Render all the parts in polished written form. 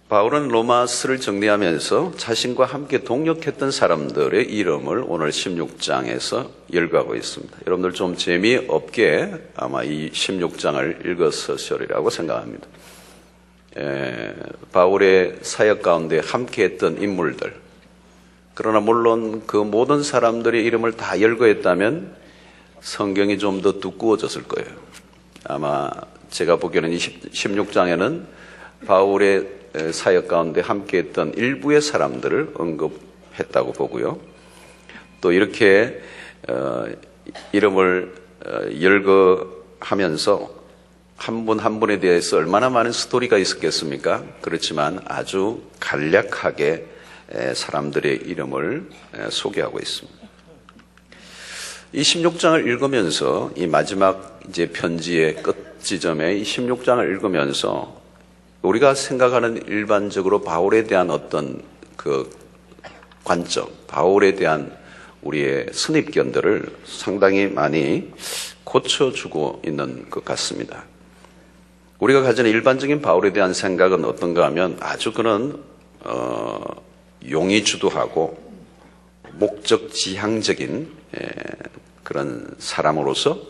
바울은 로마서를 정리하면서 자신과 함께 동역했던 사람들의 이름을 오늘 16장에서 열거하고 있습니다. 여러분들 좀 재미없게 아마 이 16장을 읽었으리라고 생각합니다. 바울의 사역 가운데 함께했던 인물들, 그러나 물론 그 모든 사람들의 이름을 다 열거했다면 성경이 좀 더 두꺼워졌을 거예요. 아마 제가 보기에는 이 16장에는 바울의 사역 가운데 함께했던 일부의 사람들을 언급했다고 보고요. 또 이렇게 이름을 열거하면서 한 분 한 분에 대해서 얼마나 많은 스토리가 있었겠습니까? 그렇지만 아주 간략하게 사람들의 이름을 소개하고 있습니다. 이 16장을 읽으면서 이 마지막 이제 편지의 끝 지점에 이 16장을 읽으면서 우리가 생각하는 일반적으로 바울에 대한 어떤 그 관점, 바울에 대한 우리의 선입견들을 상당히 많이 고쳐주고 있는 것 같습니다. 우리가 가지는 일반적인 바울에 대한 생각은 어떤가 하면 아주 그는 용의주도하고 목적지향적인 그런 사람으로서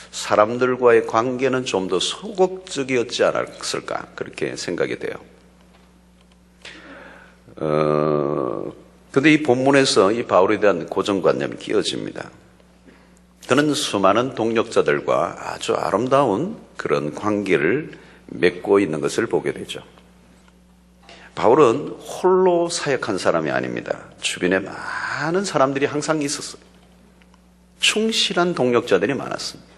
사람들과의 관계는 좀 더 소극적이었지 않았을까 그렇게 생각이 돼요. 그런데 이 본문에서 이 바울에 대한 고정관념이 끼어집니다. 그는 수많은 동역자들과 아주 아름다운 그런 관계를 맺고 있는 것을 보게 되죠. 바울은 홀로 사역한 사람이 아닙니다. 주변에 많은 사람들이 항상 있었어요. 충실한 동역자들이 많았습니다.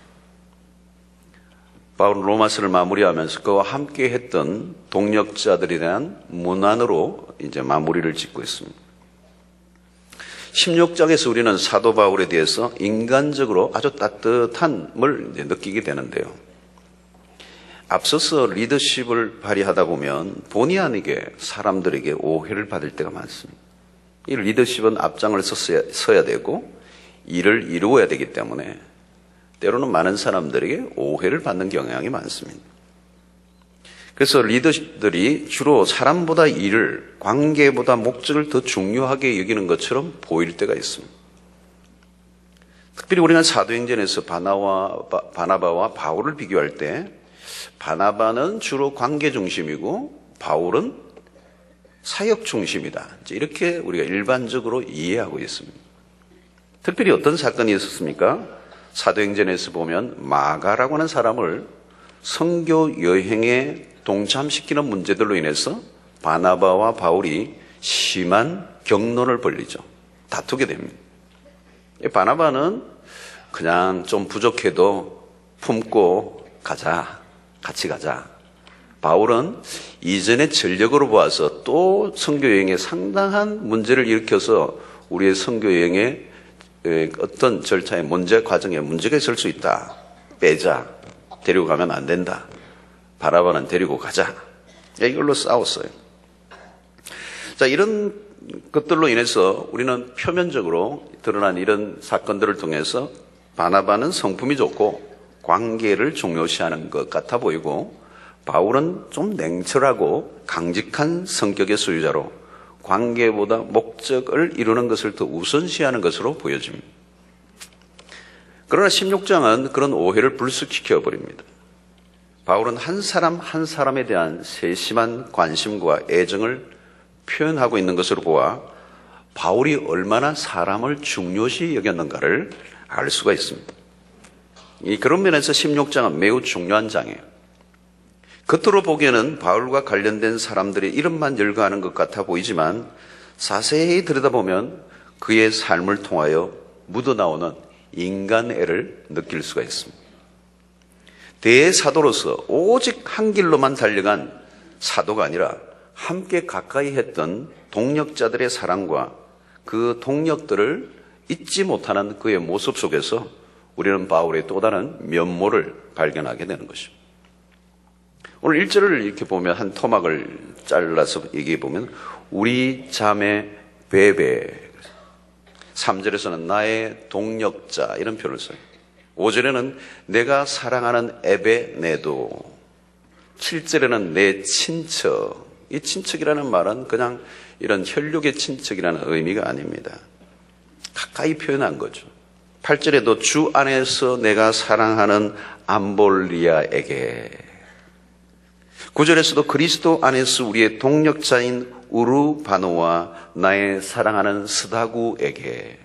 바울은 로마서를 마무리하면서 그와 함께 했던 동역자들에 대한 문안으로 이제 마무리를 짓고 있습니다. 16장에서 우리는 사도 바울에 대해서 인간적으로 아주 따뜻함을 느끼게 되는데요. 앞서서 리더십을 발휘하다 보면 본의 아니게 사람들에게 오해를 받을 때가 많습니다. 이 리더십은 앞장을 서야 되고 일을 이루어야 되기 때문에 때로는 많은 사람들에게 오해를 받는 경향이 많습니다. 그래서 리더들이 주로 사람보다 일을, 관계보다 목적을 더 중요하게 여기는 것처럼 보일 때가 있습니다. 특별히 우리가 사도행전에서 바나바와 바울을 비교할 때 바나바는 주로 관계 중심이고 바울은 사역 중심이다. 이렇게 우리가 일반적으로 이해하고 있습니다. 특별히 어떤 사건이 있었습니까? 사도행전에서 보면 마가라고 하는 사람을 선교 여행에 동참시키는 문제들로 인해서 바나바와 바울이 심한 격론을 벌이죠. 다투게 됩니다. 바나바는 그냥 좀 부족해도 품고 가자, 같이 가자. 바울은 이전의 전력으로 보아서 또 선교 여행에 상당한 문제를 일으켜서 우리의 선교 여행에 어떤 절차의 문제 과정에 문제가 있을 수 있다. 빼자. 데리고 가면 안 된다. 바나바는 데리고 가자. 이걸로 싸웠어요. 자, 이런 것들로 인해서 우리는 표면적으로 드러난 이런 사건들을 통해서 바나바는 성품이 좋고 관계를 중요시하는 것 같아 보이고 바울은 좀 냉철하고 강직한 성격의 소유자로 관계보다 목적을 이루는 것을 더 우선시하는 것으로 보여집니다. 그러나 16장은 그런 오해를 불쑥시켜 버립니다. 바울은 한 사람 한 사람에 대한 세심한 관심과 애정을 표현하고 있는 것으로 보아 바울이 얼마나 사람을 중요시 여겼는가를 알 수가 있습니다. 그런 면에서 16장은 매우 중요한 장이에요. 겉으로 보기에는 바울과 관련된 사람들의 이름만 열거하는 것 같아 보이지만 자세히 들여다보면 그의 삶을 통하여 묻어나오는 인간애를 느낄 수가 있습니다. 대사도로서 오직 한 길로만 달려간 사도가 아니라 함께 가까이 했던 동역자들의 사랑과 그 동역들을 잊지 못하는 그의 모습 속에서 우리는 바울의 또 다른 면모를 발견하게 되는 것입니다. 오늘 1절을 이렇게 보면 한 토막을 잘라서 얘기해 보면 우리 자매 베베, 3절에서는 나의 동역자 이런 표현을 써요. 5절에는 내가 사랑하는 에베네도, 7절에는 내 친척 이 친척이라는 말은 그냥 이런 혈육의 친척이라는 의미가 아닙니다. 가까이 표현한 거죠. 8절에도 주 안에서 내가 사랑하는 암볼리아에게, 9절에서도 그리스도 안에서 우리의 동력자인 우르바노와 나의 사랑하는 스다구에게,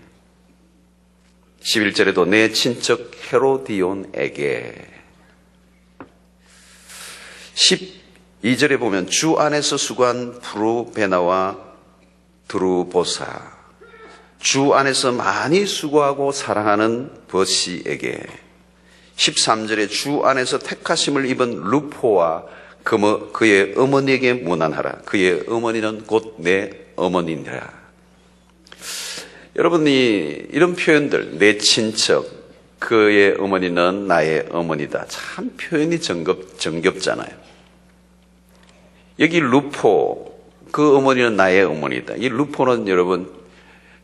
11절에도 내 친척 헤로디온에게, 12절에 보면 주 안에서 수고한 프루베나와 드루보사, 주 안에서 많이 수고하고 사랑하는 버시에게, 13절에 주 안에서 택하심을 입은 루포와 그의 어머니에게 문안하라. 그의 어머니는 곧 내 어머니니라. 여러분이 이런 표현들, 내 친척, 그의 어머니는 나의 어머니다, 참 표현이 정겹잖아요. 여기 루포, 그 어머니는 나의 어머니다. 이 루포는 여러분,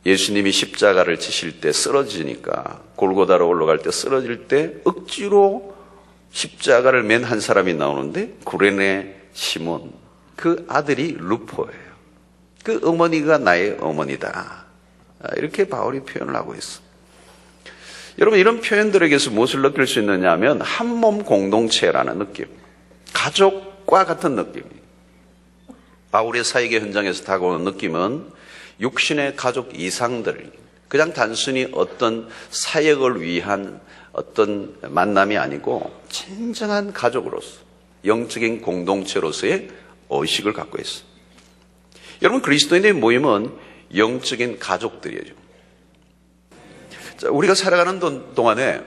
예수님이 십자가를 지실 때 쓰러지니까, 골고다로 올라갈 때 쓰러질 때 억지로 십자가를 맨 한 사람이 나오는데, 구레네 시몬, 그 아들이 루포예요. 그 어머니가 나의 어머니다. 이렇게 바울이 표현을 하고 있어. 여러분, 이런 표현들에게서 무엇을 느낄 수 있느냐 하면 한 몸 공동체라는 느낌, 가족과 같은 느낌. 바울의 사역의 현장에서 다가오는 느낌은 육신의 가족 이상들, 그냥 단순히 어떤 사역을 위한 어떤 만남이 아니고 진정한 가족으로서, 영적인 공동체로서의 의식을 갖고 있어. 여러분, 그리스도인의 모임은 영적인 가족들이에요. 자, 우리가 살아가는 동안에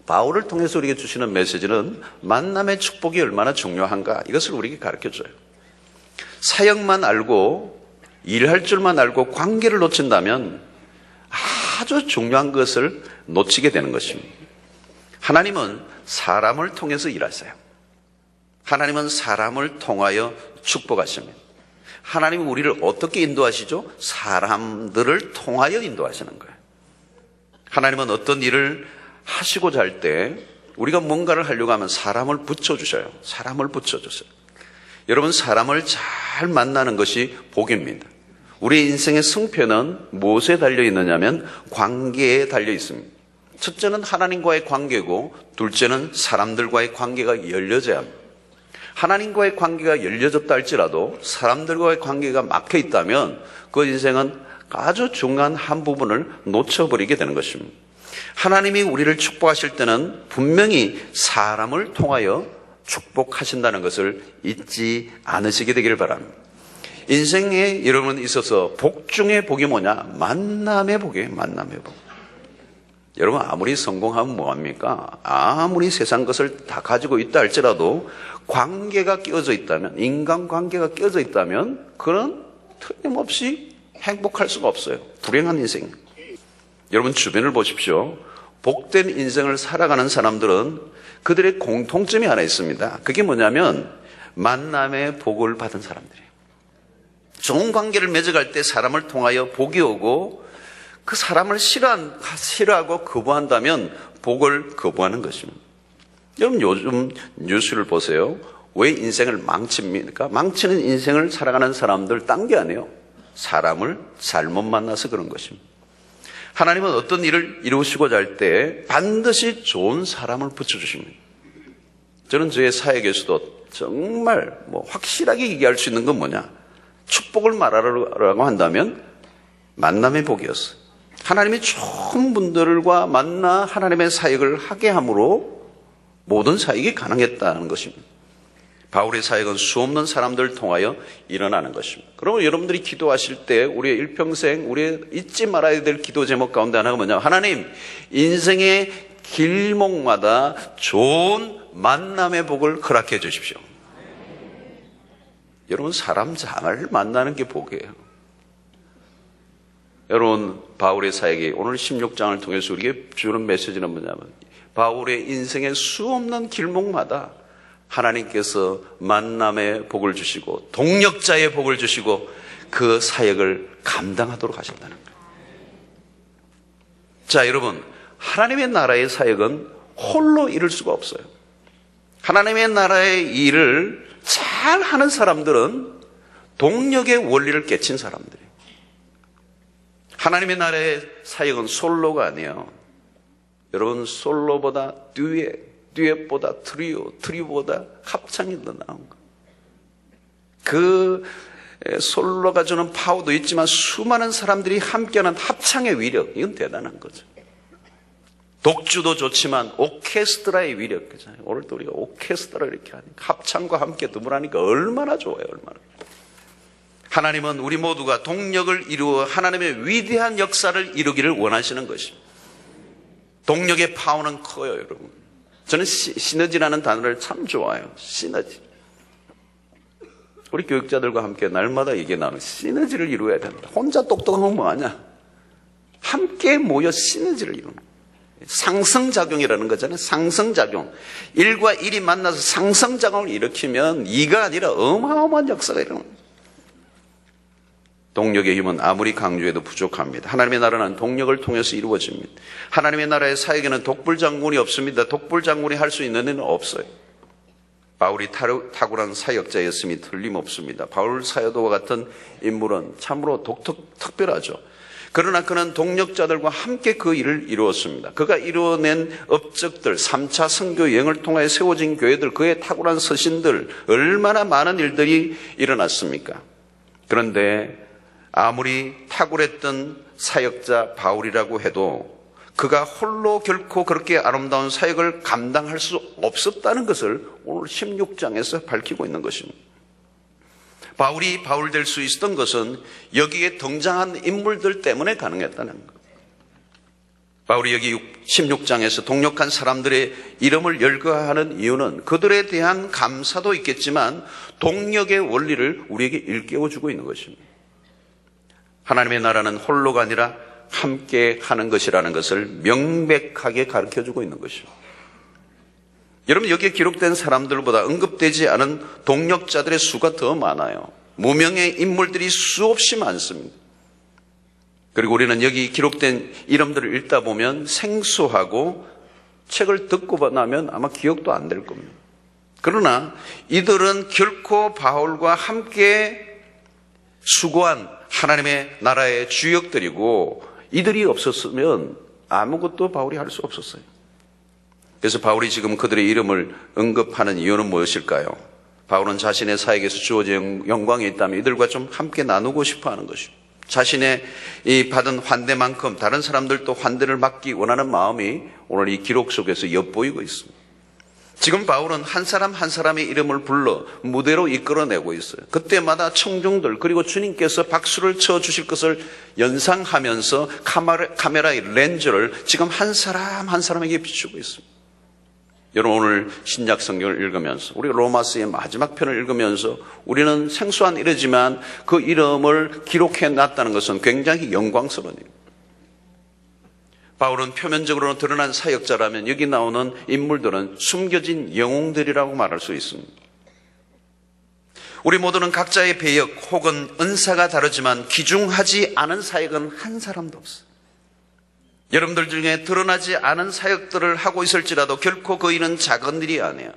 바울을 통해서 우리에게 주시는 메시지는 만남의 축복이 얼마나 중요한가, 이것을 우리에게 가르쳐줘요. 사역만 알고 일할 줄만 알고 관계를 놓친다면 아주 중요한 것을 놓치게 되는 것입니다. 하나님은 사람을 통해서 일하세요. 하나님은 사람을 통하여 축복하십니다. 하나님은 우리를 어떻게 인도하시죠? 사람들을 통하여 인도하시는 거예요. 하나님은 어떤 일을 하시고자 할 때 우리가 뭔가를 하려고 하면 사람을 붙여주셔요. 사람을 붙여주세요. 여러분, 사람을 잘 만나는 것이 복입니다. 우리의 인생의 승패는 무엇에 달려있느냐면 관계에 달려있습니다. 첫째는 하나님과의 관계고, 둘째는 사람들과의 관계가 열려져야 합니다. 하나님과의 관계가 열려졌다 할지라도 사람들과의 관계가 막혀 있다면 그 인생은 아주 중요한 한 부분을 놓쳐버리게 되는 것입니다. 하나님이 우리를 축복하실 때는 분명히 사람을 통하여 축복하신다는 것을 잊지 않으시게 되기를 바랍니다. 인생에 여러분 있어서 복 중에 복이 뭐냐? 만남의 복이에요. 만남의 복. 여러분, 아무리 성공하면 뭐합니까? 아무리 세상 것을 다 가지고 있다 할지라도 관계가 끼어져 있다면, 인간관계가 끼어져 있다면 그는 틀림없이 행복할 수가 없어요. 불행한 인생. 여러분, 주변을 보십시오. 복된 인생을 살아가는 사람들은 그들의 공통점이 하나 있습니다. 그게 뭐냐면 만남의 복을 받은 사람들이에요. 좋은 관계를 맺어갈 때 사람을 통하여 복이 오고, 그 사람을 싫어하고 거부한다면 복을 거부하는 것입니다. 여러분, 요즘 뉴스를 보세요. 왜 인생을 망칩니까? 망치는 인생을 살아가는 사람들 딴 게 아니에요. 사람을 잘못 만나서 그런 것입니다. 하나님은 어떤 일을 이루시고자 할 때 반드시 좋은 사람을 붙여주십니다. 저는 저의 사역에서도 정말 확실하게 얘기할 수 있는 건 뭐냐? 축복을 말하라고 한다면 만남의 복이었어요. 하나님이 좋은 분들과 만나 하나님의 사역을 하게 함으로 모든 사역이 가능했다는 것입니다. 바울의 사역은 수없는 사람들을 통하여 일어나는 것입니다. 그러면 여러분들이 기도하실 때 우리의 일평생 우리의 잊지 말아야 될 기도 제목 가운데 하나가 뭐냐? 하나님, 인생의 길목마다 좋은 만남의 복을 허락해 주십시오. 여러분, 사람 잘 만나는 게 복이에요. 여러분, 바울의 사역이 오늘 16장을 통해서 우리에게 주는 메시지는 뭐냐면, 바울의 인생의 수없는 길목마다 하나님께서 만남의 복을 주시고 동력자의 복을 주시고 그 사역을 감당하도록 하신다는 거예요. 자, 여러분, 하나님의 나라의 사역은 홀로 이룰 수가 없어요. 하나님의 나라의 일을 잘 하는 사람들은 동력의 원리를 깨친 사람들이. 하나님의 나라의 사역은 솔로가 아니에요. 여러분, 솔로보다 듀엣보다 트리오보다 합창이 더 나은 거. 그 솔로가 주는 파워도 있지만 수많은 사람들이 함께하는 합창의 위력, 이건 대단한 거죠. 독주도 좋지만 오케스트라의 위력, 그잖아요. 오늘도 우리가 오케스트라 이렇게 하니까 합창과 함께 더불하니까 얼마나 좋아요, 얼마나. 하나님은 우리 모두가 동력을 이루어 하나님의 위대한 역사를 이루기를 원하시는 것입니다. 동력의 파워는 커요, 여러분. 저는 시너지라는 단어를 참 좋아해요. 시너지. 우리 교육자들과 함께 날마다 얘기 나누는 시너지를 이루어야 된다. 혼자 똑똑하면 뭐하냐? 함께 모여 시너지를 이루는 거예요. 상승작용이라는 거잖아요. 상승작용. 1과 1이 만나서 상승작용을 일으키면 2가 아니라 어마어마한 역사가 일어나는 거예요. 동력의 힘은 아무리 강조해도 부족합니다. 하나님의 나라는 동력을 통해서 이루어집니다. 하나님의 나라의 사역에는 독불장군이 없습니다. 독불장군이 할 수 있는 일은 없어요. 바울이 탁월한 사역자였음이 틀림없습니다. 바울 사도와 같은 인물은 참으로 특별하죠. 그러나 그는 동력자들과 함께 그 일을 이루었습니다. 그가 이루어낸 업적들, 3차 선교 여행을 통하여 세워진 교회들, 그의 탁월한 서신들, 얼마나 많은 일들이 일어났습니까? 그런데 아무리 탁월했던 사역자 바울이라고 해도 그가 홀로 결코 그렇게 아름다운 사역을 감당할 수 없었다는 것을 오늘 16장에서 밝히고 있는 것입니다. 바울이 바울 될 수 있었던 것은 여기에 등장한 인물들 때문에 가능했다는 것. 바울이 여기 16장에서 동력한 사람들의 이름을 열거하는 이유는 그들에 대한 감사도 있겠지만 동력의 원리를 우리에게 일깨워주고 있는 것입니다. 하나님의 나라는 홀로가 아니라 함께 하는 것이라는 것을 명백하게 가르쳐주고 있는 것입니다. 여러분, 여기에 기록된 사람들보다 언급되지 않은 동력자들의 수가 더 많아요. 무명의 인물들이 수없이 많습니다. 그리고 우리는 여기 기록된 이름들을 읽다 보면 생소하고 책을 듣고 나면 아마 기억도 안 될 겁니다. 그러나 이들은 결코 바울과 함께 수고한 하나님의 나라의 주역들이고 이들이 없었으면 아무것도 바울이 할 수 없었어요. 그래서 바울이 지금 그들의 이름을 언급하는 이유는 무엇일까요? 바울은 자신의 사역에서 주어진 영광이 있다면 이들과 좀 함께 나누고 싶어 하는 것입니다. 자신의 이 받은 환대만큼 다른 사람들도 환대를 받기 원하는 마음이 오늘 이 기록 속에서 엿보이고 있습니다. 지금 바울은 한 사람 한 사람의 이름을 불러 무대로 이끌어내고 있어요. 그때마다 청중들 그리고 주님께서 박수를 쳐주실 것을 연상하면서 카메라의 렌즈를 지금 한 사람 한 사람에게 비추고 있습니다. 여러분, 오늘 신약 성경을 읽으면서 우리가 로마서의 마지막 편을 읽으면서 우리는 생소한 일이지만 그 이름을 기록해 놨다는 것은 굉장히 영광스러운 일입니다. 바울은 표면적으로 드러난 사역자라면 여기 나오는 인물들은 숨겨진 영웅들이라고 말할 수 있습니다. 우리 모두는 각자의 배역 혹은 은사가 다르지만 귀중하지 않은 사역은 한 사람도 없어요. 여러분들 중에 드러나지 않은 사역들을 하고 있을지라도 결코 그 일은 작은 일이 아니에요.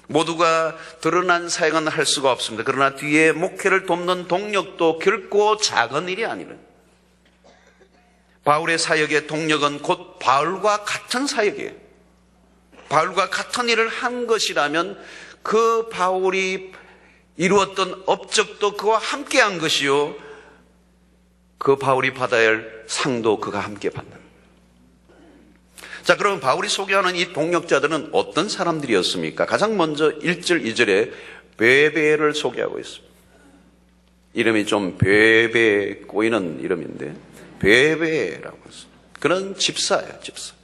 모두가 드러난 사역은 할 수가 없습니다. 그러나 뒤에 목회를 돕는 동력도 결코 작은 일이 아니래요. 바울의 사역의 동력은 곧 바울과 같은 사역이에요. 바울과 같은 일을 한 것이라면 그 바울이 이루었던 업적도 그와 함께 한 것이요, 그 바울이 받아야 할 상도 그가 함께 받는. 자, 그럼 바울이 소개하는 이 동력자들은 어떤 사람들이었습니까? 가장 먼저 1절, 2절에 베베를 소개하고 있습니다. 이름이 좀 베베 꼬이는 이름인데 베베라고 했습니다. 그는 집사예요, 집사.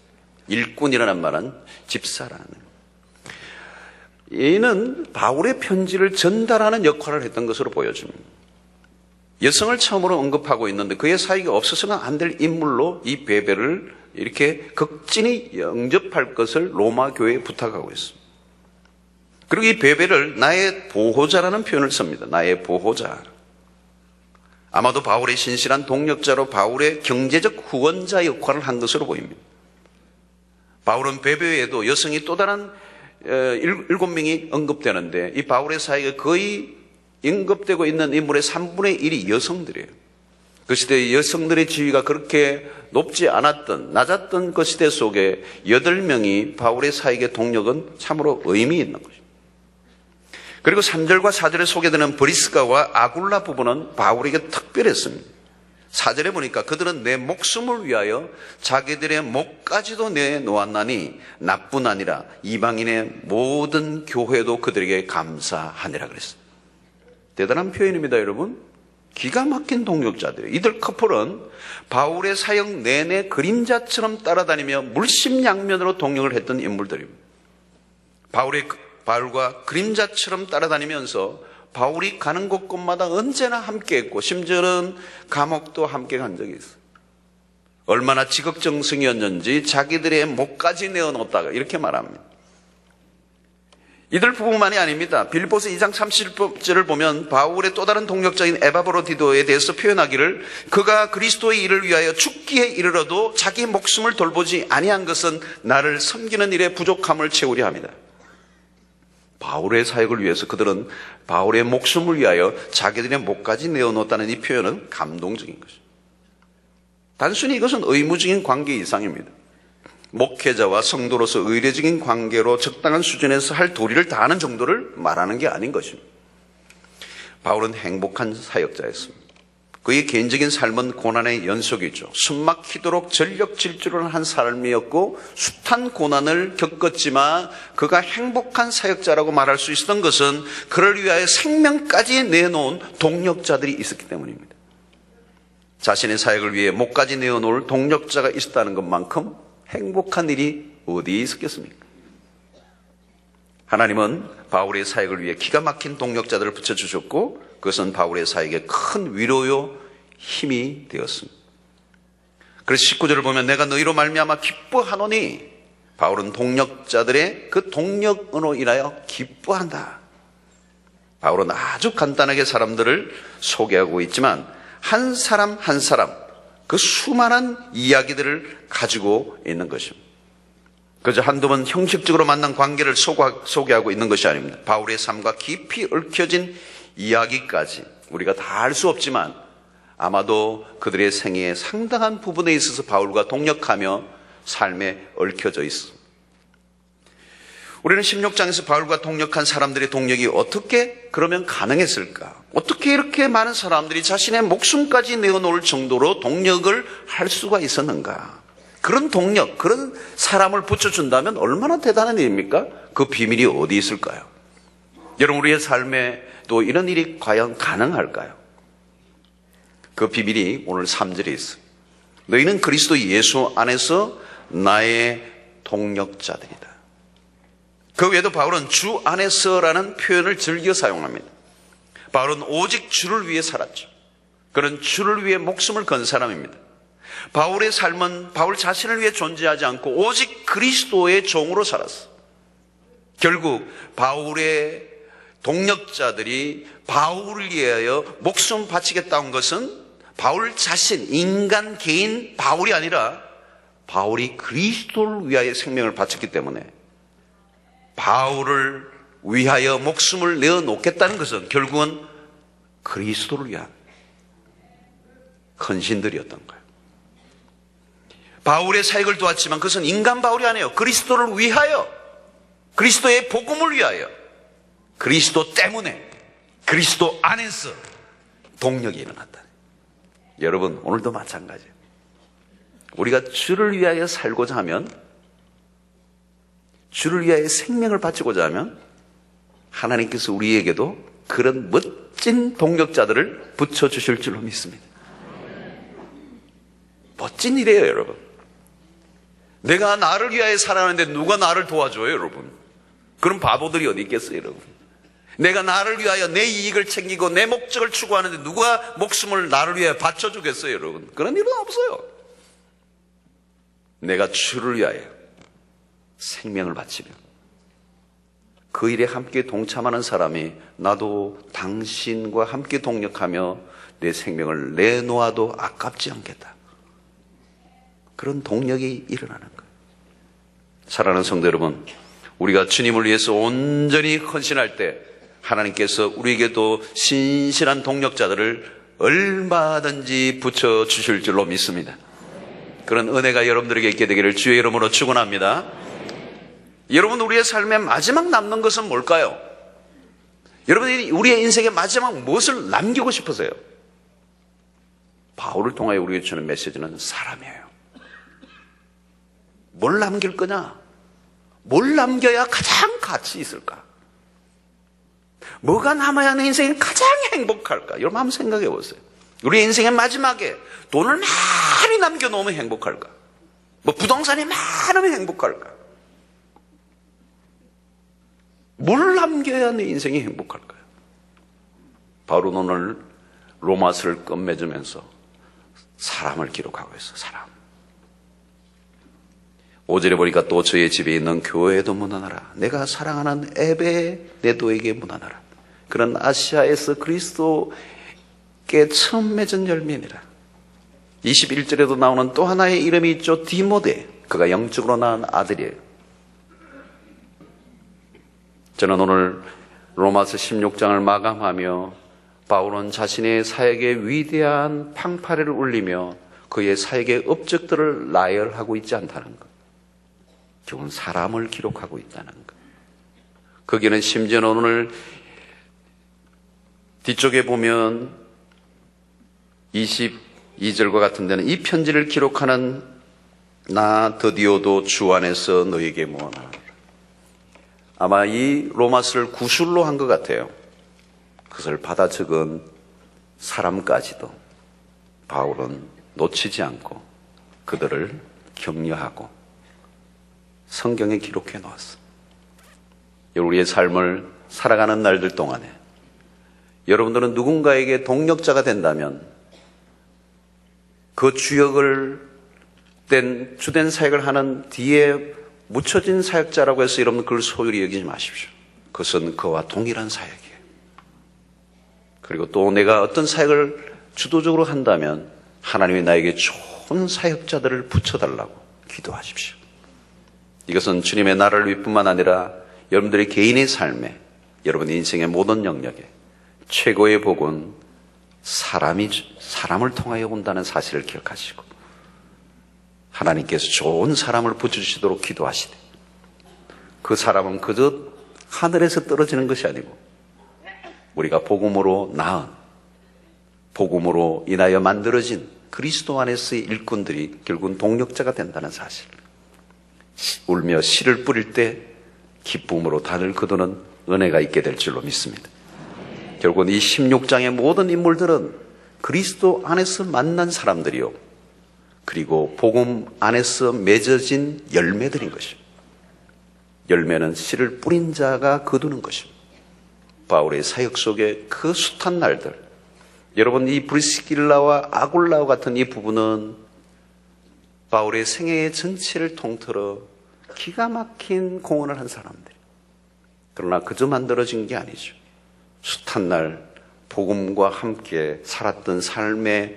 일꾼이라는 말은 집사라는. 이는 바울의 편지를 전달하는 역할을 했던 것으로 보여집니다. 여성을 처음으로 언급하고 있는데 그의 사역이 없어서는 안 될 인물로 이 베베를 이렇게 극진히 영접할 것을 로마 교회에 부탁하고 있습니다. 그리고 이 베베를 나의 보호자라는 표현을 씁니다. 나의 보호자. 아마도 바울의 신실한 동력자로 바울의 경제적 후원자 역할을 한 것으로 보입니다. 바울은 베베 외에도 여성이 또 다른 7명이 언급되는데 이 바울의 사역에 거의 인급되고 있는 인물의 3분의 1이 여성들이에요. 그 시대의 여성들의 지위가 그렇게 높지 않았던, 낮았던 그 시대 속에 8명이 바울의 사역의 동력은 참으로 의미 있는 것입니다. 그리고 3절과 4절에 소개되는 브리스가와 아굴라 부부는 바울에게 특별했습니다. 4절에 보니까 그들은 내 목숨을 위하여 자기들의 목까지도 내놓았나니 나뿐 아니라 이방인의 모든 교회도 그들에게 감사하니라 그랬어요. 대단한 표현입니다, 여러분. 기가 막힌 동력자들이에요. 이들 커플은 바울의 사역 내내 그림자처럼 따라다니며 물심양면으로 동력을 했던 인물들입니다. 바울과 그림자처럼 따라다니면서 바울이 가는 곳곳마다 언제나 함께했고 심지어는 감옥도 함께 간 적이 있어요. 얼마나 지극정성이었는지 자기들의 목까지 내어놓았다가 이렇게 말합니다. 이들 부부만이 아닙니다. 빌립보서 2장 30절을 보면 바울의 또 다른 동력자인 에바브로디도에 대해서 표현하기를 그가 그리스도의 일을 위하여 죽기에 이르러도 자기 목숨을 돌보지 아니한 것은 나를 섬기는 일에 부족함을 채우려 합니다. 바울의 사역을 위해서 그들은 바울의 목숨을 위하여 자기들의 목까지 내어놓았다는 이 표현은 감동적인 것입니다. 단순히 이것은 의무적인 관계 이상입니다. 목회자와 성도로서 의례적인 관계로 적당한 수준에서 할 도리를 다하는 정도를 말하는 게 아닌 것입니다. 바울은 행복한 사역자였습니다. 그의 개인적인 삶은 고난의 연속이죠. 숨막히도록 전력 질주를 한 삶이었고 숱한 고난을 겪었지만 그가 행복한 사역자라고 말할 수 있었던 것은 그를 위하여 생명까지 내놓은 동력자들이 있었기 때문입니다. 자신의 사역을 위해 목까지 내어놓을 동력자가 있었다는 것만큼 행복한 일이 어디에 있었겠습니까? 하나님은 바울의 사역을 위해 기가 막힌 동력자들을 붙여주셨고 그것은 바울의 사역에 큰 위로요 힘이 되었습니다. 그래서 19절을 보면 내가 너희로 말미암아 기뻐하노니 바울은 동력자들의 그 동력으로 인하여 기뻐한다. 바울은 아주 간단하게 사람들을 소개하고 있지만 한 사람 한 사람 그 수많은 이야기들을 가지고 있는 것입니다. 그저 한두 번 형식적으로 만난 관계를 소개하고 있는 것이 아닙니다. 바울의 삶과 깊이 얽혀진 이야기까지 우리가 다 알 수 없지만 아마도 그들의 생애의 상당한 부분에 있어서 바울과 동력하며 삶에 얽혀져 있습니다. 우리는 16장에서 바울과 동력한 사람들의 동력이 어떻게 그러면 가능했을까? 어떻게 이렇게 많은 사람들이 자신의 목숨까지 내어놓을 정도로 동력을 할 수가 있었는가? 그런 동력, 그런 사람을 붙여준다면 얼마나 대단한 일입니까? 그 비밀이 어디 있을까요? 여러분, 우리의 삶에 또 이런 일이 과연 가능할까요? 그 비밀이 오늘 3절에 있어요. 너희는 그리스도 예수 안에서 나의 동력자들이다. 그 외에도 바울은 주 안에서라는 표현을 즐겨 사용합니다. 바울은 오직 주를 위해 살았죠. 그는 주를 위해 목숨을 건 사람입니다. 바울의 삶은 바울 자신을 위해 존재하지 않고 오직 그리스도의 종으로 살았어. 결국 바울의 동력자들이 바울을 위하여 목숨 바치겠다는 것은 바울 자신, 인간 개인 바울이 아니라 바울이 그리스도를 위하여 생명을 바쳤기 때문에 바울을 위하여 목숨을 내어놓겠다는 것은 결국은 그리스도를 위한 헌신들이었던 거예요. 바울의 사역을 도왔지만 그것은 인간 바울이 아니에요. 그리스도를 위하여, 그리스도의 복음을 위하여, 그리스도 때문에, 그리스도 안에서 동력이 일어났다. 여러분, 오늘도 마찬가지예요. 우리가 주를 위하여 살고자 하면, 주를 위하여 생명을 바치고자 하면 하나님께서 우리에게도 그런 멋진 동력자들을 붙여주실 줄로 믿습니다. 멋진 일이에요, 여러분. 내가 나를 위하여 살아가는데 누가 나를 도와줘요, 여러분? 그런 바보들이 어디 있겠어요, 여러분? 내가 나를 위하여 내 이익을 챙기고 내 목적을 추구하는데 누가 목숨을 나를 위하여 바쳐주겠어요, 여러분? 그런 일은 없어요. 내가 주를 위하여 생명을 바치며 그 일에 함께 동참하는 사람이 나도 당신과 함께 동력하며 내 생명을 내놓아도 아깝지 않겠다. 그런 동력이 일어나는 거예요. 사랑하는 성도 여러분, 우리가 주님을 위해서 온전히 헌신할 때 하나님께서 우리에게도 신실한 동력자들을 얼마든지 붙여주실 줄로 믿습니다. 그런 은혜가 여러분들에게 있게 되기를 주의 이름으로 축원합니다. 여러분, 우리의 삶에 마지막 남는 것은 뭘까요? 여러분이 우리의 인생의 마지막 무엇을 남기고 싶으세요? 바울을 통하여 우리에게 주는 메시지는 사람이에요. 뭘 남길 거냐? 뭘 남겨야 가장 가치 있을까? 뭐가 남아야 내 인생이 가장 행복할까? 여러분 한번 생각해 보세요. 우리 인생의 마지막에 돈을 많이 남겨놓으면 행복할까? 뭐 부동산이 많으면 행복할까? 뭘 남겨야 내 인생이 행복할까요? 바울은 오늘 로마서를 끝맺으면서 사람을 기록하고 있어. 사람. 5절에 보니까 또 저의 집에 있는 교회에도 문안하라. 내가 사랑하는 에베네도에게 문안하라. 그런 아시아에서 그리스도께 처음 맺은 열매니라. 21절에도 나오는 또 하나의 이름이 있죠. 디모데. 그가 영적으로 낳은 아들이에요. 저는 오늘 로마서 16장을 마감하며 바울은 자신의 사역의 위대한 팡파레를 울리며 그의 사역의 업적들을 나열하고 있지 않다는 것. 결국은 사람을 기록하고 있다는 것. 거기는 심지어 오늘 뒤쪽에 보면 22절과 같은 데는 이 편지를 기록하는 나 드디어도 주 안에서 너에게 무언하노라. 아마 이 로마서를 구술로 한 것 같아요. 그것을 받아 적은 사람까지도 바울은 놓치지 않고 그들을 격려하고 성경에 기록해 놓았어. 우리의 삶을 살아가는 날들 동안에 여러분들은 누군가에게 동력자가 된다면 그 주역을 된 주된 사역을 하는 뒤에 묻혀진 사역자라고 해서 여러분 그걸 소홀히 여기지 마십시오. 그것은 그와 동일한 사역이에요. 그리고 또 내가 어떤 사역을 주도적으로 한다면 하나님이 나에게 좋은 사역자들을 붙여달라고 기도하십시오. 이것은 주님의 나라를 위할 뿐만 아니라 여러분들의 개인의 삶에, 여러분의 인생의 모든 영역에 최고의 복은 사람을 통하여 온다는 사실을 기억하시고 하나님께서 좋은 사람을 붙여주시도록 기도하시되 그 사람은 그저 하늘에서 떨어지는 것이 아니고 우리가 복음으로 낳은, 복음으로 인하여 만들어진 그리스도 안에서의 일꾼들이 결국은 동력자가 된다는 사실. 울며 씨를 뿌릴 때 기쁨으로 단을 거두는 은혜가 있게 될 줄로 믿습니다. 결국은 이 16장의 모든 인물들은 그리스도 안에서 만난 사람들이요, 그리고 복음 안에서 맺어진 열매들인 것입니다. 열매는 씨를 뿌린 자가 거두는 것입니다. 바울의 사역 속에 그 숱한 날들, 여러분 이 브리스길라와 아굴라와 같은 이 부부는 바울의 생애의 전체를 통틀어 기가 막힌 공헌을 한 사람들. 그러나 그저 만들어진 게 아니죠. 숱한 날 복음과 함께 살았던 삶의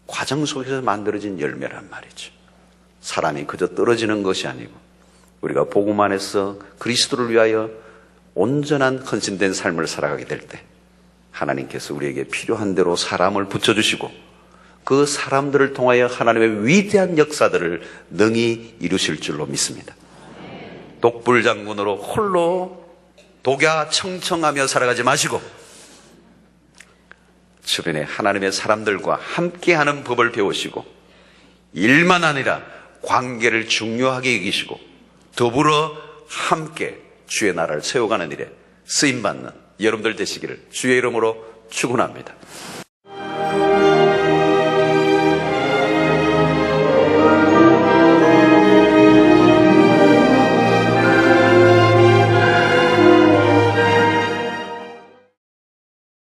과정 속에서 만들어진 열매란 말이죠. 사람이 그저 떨어지는 것이 아니고 우리가 복음 안에서 그리스도를 위하여 온전한 헌신된 삶을 살아가게 될 때 하나님께서 우리에게 필요한 대로 사람을 붙여주시고 그 사람들을 통하여 하나님의 위대한 역사들을 능히 이루실 줄로 믿습니다. 독불장군으로 홀로 독야 청청하며 살아가지 마시고 주변에 하나님의 사람들과 함께하는 법을 배우시고 일만 아니라 관계를 중요하게 여기시고 더불어 함께 주의 나라를 세워가는 일에 쓰임받는 여러분들 되시기를 주의 이름으로 축원합니다.